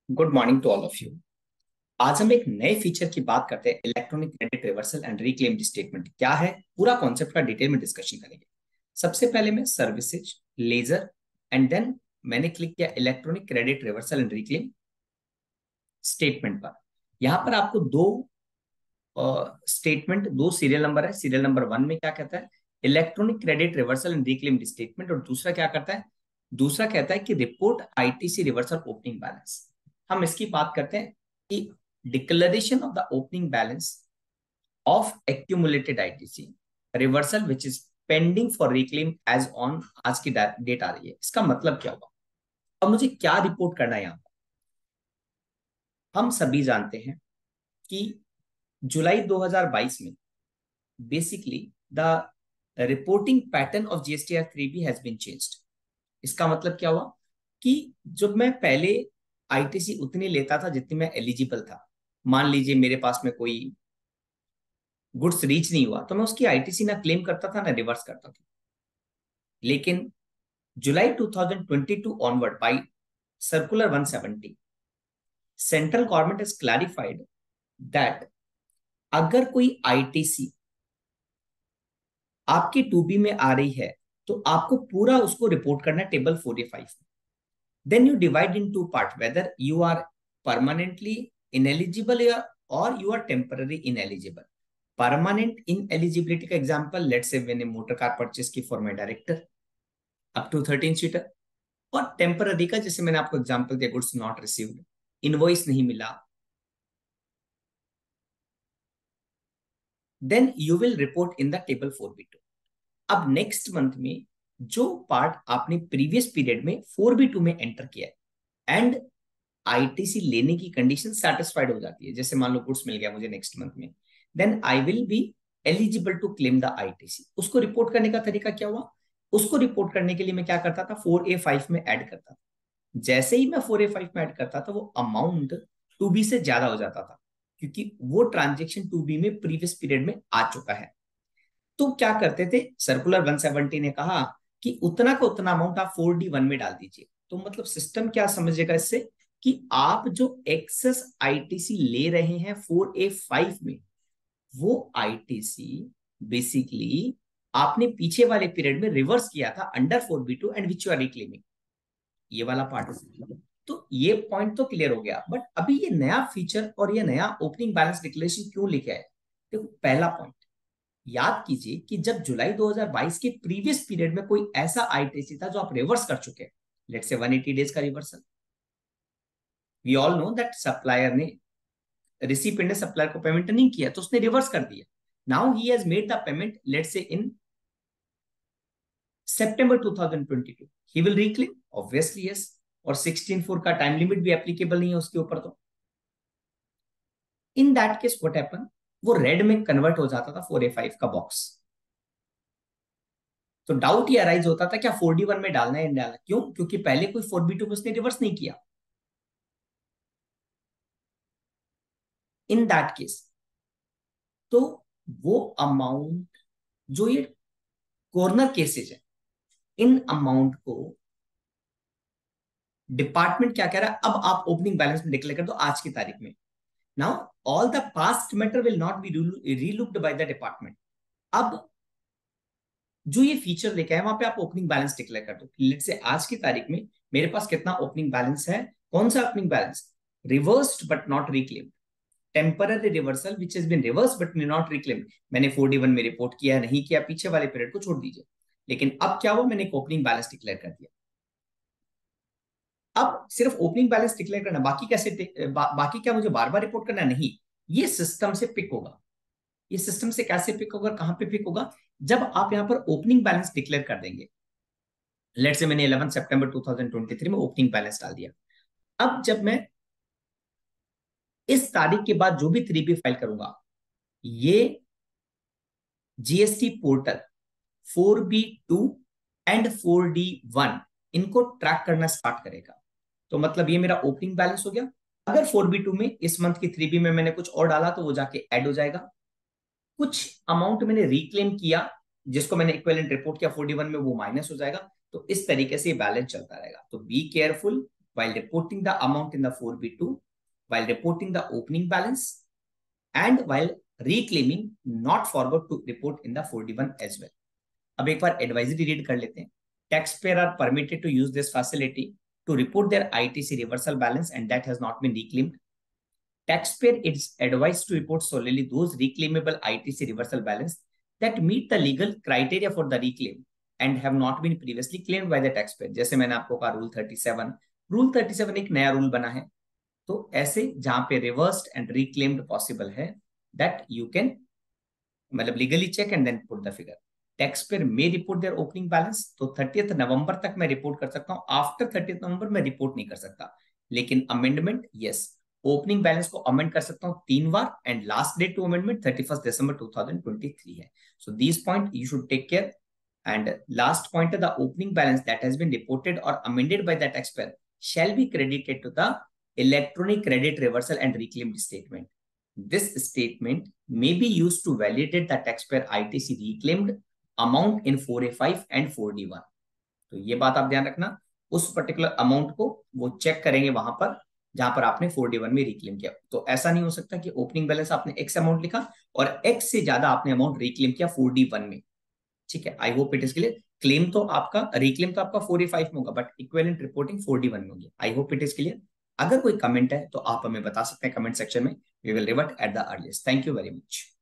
Good morning to all of you. आज हम एक नए फीचर की बात करते हैं, electronic credit reversal and reclaim statement क्या है, पूरा कॉन्सेप्ट का डिटेल में डिस्कशन करेंगे। सबसे पहले मैं सर्विसेज, लेजर एंड देन मैंने क्लिक किया electronic credit reversal and reclaim statement पर। यहाँ पर आपको दो स्टेटमेंट, दो सीरियल नंबर है। सीरियल नंबर 1 में क्या कहता है, electronic credit reversal and reclaim statement, और दूसरा क्या करता है, दूसरा कहता है कि report ITC reversal opening balance. हम इसकी बात करते हैं कि declaration of the opening balance of accumulated ITC reversal which is pending for reclaim as on, आज की डेट आ रही है। इसका मतलब क्या होगा, अब मुझे क्या रिपोर्ट करना है यहाँ पर। हम सभी जानते हैं कि जुलाई 2022 में basically the reporting pattern of GSTR 3B has been changed. इसका मतलब क्या हुआ कि जब मैं पहले आईटीसी उतनी लेता था जितनी मैं एलिजिबल था, मान लीजिए मेरे पास में कोई गुड्स रीच नहीं हुआ तो मैं उसकी आईटीसी ना क्लेम करता था ना रिवर्स करता था। लेकिन जुलाई 2022 onward by circular 170, central government has clarified that अगर कोई आईटीसी आपकी 2B में आ रही है तो आपको पूरा उसको रिपोर्ट करना है टेबल 4A5 में। Then you divide in two part, whether you are permanently ineligible or you are temporary ineligible. Permanent ineligibility का एग्जांपल, लेट्स से मैंने मोटर कार परचेस की for my director up to 13 seater, और temporary का जैसे मैंने आपको example दिया, goods not received, invoice नहीं मिला, then you will report in the table 4B2। अब नेक्स्ट मंथ में जो पार्ट आपने प्रीवियस पीरियड में 4B2 में एंटर किया है एंड आईटीसी लेने की कंडीशन सेटिस्फाइड हो जाती है, जैसे मान लो गुड्स मिल गया मुझे नेक्स्ट मंथ में, then I will be eligible to claim the ITC. उसको रिपोर्ट करने का तरीका क्या हुआ, उसको रिपोर्ट करने के लिए मैं क्या करता था, 4A5 में ऐड करता था। जैसे ही मैं 4A5 में ऐड करता था वो अमाउंट 2B से ज्यादा हो जाता था, क्योंकि वो ट्रांजेक्शन 2B में प्रीवियस पीरियड में आ चुका है। तो क्या करते थे, सर्कुलर 170 ने कहा कि उतना का उतना अमाउंट आप 4D1 में डाल दीजिए। तो मतलब सिस्टम क्या समझेगा इससे, कि आप जो एक्सेस आईटीसी ले रहे हैं 4A5 में, वो आईटीसी बेसिकली आपने पीछे वाले पीरियड में रिवर्स किया था under 4B2 and which you are reclaiming, ये वाला पार्ट। तो ये पॉइंट तो क्लियर हो गया, बट अभी ये नया फीचर और ये नया ओपनिंग बैलेंस डिक्लेरेशन क्यों लिखा है। देखो पहला पॉइंट, याद कीजिए कि जब जुलाई 2022 के प्रीवियस पीरियड में कोई ऐसा आईटीसी था जो आप रिवर्स कर चुके हैं, लेट्स से 180 डेज का reversal, we all know that supplier ने, रिसिपिएंट ने सप्लायर को पेमेंट नहीं किया तो उसने रिवर्स कर दिया। Now he has made the payment, let's say in सितंबर 2022, he will reclaim obviously yes, और 16/4 का टाइम लिमिट भी एप्लीकेबल नहीं है उसके ऊपर। तो in that case what happen, वो रेड में कन्वर्ट हो जाता था 4A5 का बॉक्स। तो डाउट ये अराइज होता था क्या 4D1 में डालना है, डालना क्यों, क्योंकि पहले कोई 4B2 में उसने रिवर्स नहीं किया। इन दैट केस तो वो अमाउंट, जो ये कॉर्नर केसेज है, इन अमाउंट को डिपार्टमेंट क्या कह रहा है, अब आप ओपनिंग बैलेंस में डिक्लेयर कर दो आज की तारीख में। Now all the past matter will not be relooked by the department. अब जो ये फीचर लेके आए वहां पे आप ओपनिंग बैलेंस डिक्लेयर कर दो, लेट से आज की तारीख में मेरे पास कितना ओपनिंग बैलेंस है, कौन सा opening balance, reversed but not reclaimed, temporary reversal which has been reverse but not reclaimed. मैंने 4D1 में रिपोर्ट किया नहीं किया, पीछे वाले पीरियड को छोड़ दीजिए, लेकिन अब क्या हुआ, मैंने एक ओपनिंग बैलेंस डिक्लेयर कर दिया। अब सिर्फ ओपनिंग बैलेंस डिक्लेयर करना, बाकी कैसे बाकी क्या मुझे बार बार रिपोर्ट करना, नहीं, ये सिस्टम से पिक होगा। ये सिस्टम से कैसे पिक होगा, कहां पे पिक होगा, जब आप यहां पर ओपनिंग बैलेंस डिक्लेयर कर देंगे। लेट से मैंने 11 सितंबर 2023 में ओपनिंग बैलेंस डाल दिया। अब जब मैं इस तारीख के बाद जो भी 3B फाइल करूंगा, ये GST portal 4B2 and 4D1 इनको ट्रैक करना स्टार्ट करेगा। तो मतलब ये मेरा ओपनिंग बैलेंस हो गया। अगर 4B2 में इस मंथ की 3B में मैंने कुछ और डाला तो वो जाके ऐड हो जाएगा। कुछ अमाउंट मैंने रिक्लेम किया जिसको मैंने इक्विवेलेंट रिपोर्ट किया 4D1 में, वो माइनस हो जाएगा। तो इस तरीके से बैलेंस चलता रहेगा। तो be careful, while reporting the amount in the 4B2, while reporting the opening balance, and while reclaiming, not forgot to report in the 4D1 as well. अब एक बार एडवाइजरी रीड कर लेते हैं. Taxpayer are permitted to use this facility to report their ITC reversal balance and that has not been reclaimed. Taxpayer is advised to report solely those reclaimable ITC reversal balance that meet the legal criteria for the reclaim and have not been previously claimed by the taxpayer. जैसे मैंने आपको कहा rule 37 एक नया rule बना है. तो ऐसे जहां पे रिवर्स्ड एंड रिक्लेम्ड पॉसिबल है, दैट यू कैन मतलब legally check and then put the figure. Taxpayer may report their opening balance. तो 30 नवंबर तक मैं रिपोर्ट कर सकता हूं. आफ्टर 30 नवंबर मैं रिपोर्ट नहीं कर सकता. लेकिन अमेंडमेंट यस, ओपनिंग बैलेंस को अमेंड कर सकता हूं 3 बार and last date to amendment 31 दिसंबर 2023 है. So this point you should take care. And last point, the opening balance that has been reported or amended by the taxpayer shall be credited to the electronic credit reversal and reclaimed statement. This statement may be used to validate the taxpayer ITC reclaimed amount in 4A5 and 4D1. तो ये बात आप ध्यान रखना, उस particular amount को वो check करेंगे वहां पर जहां पर आपने 4D1 में रिक्लेम किया. तो ऐसा नहीं हो सकता कि ओपनिंग बैलेंस आपने एक्स अमाउंट लिखा और एक्स से ज्यादा आपने अमाउंट रिक्लेम किया 4D1 में. ठीक है, I hope it is clear. Claim तो आपका रिक्लेम तो आपका 4A5 में होगा बट इक्विवेलेंट रिपोर्टिंग 4D1 में होगी. I hope it is clear. अगर कोई कमेंट है तो आप हमें बता सकते हैं कमेंट सेक्शन में. We will revert at the earliest. Thank you very much.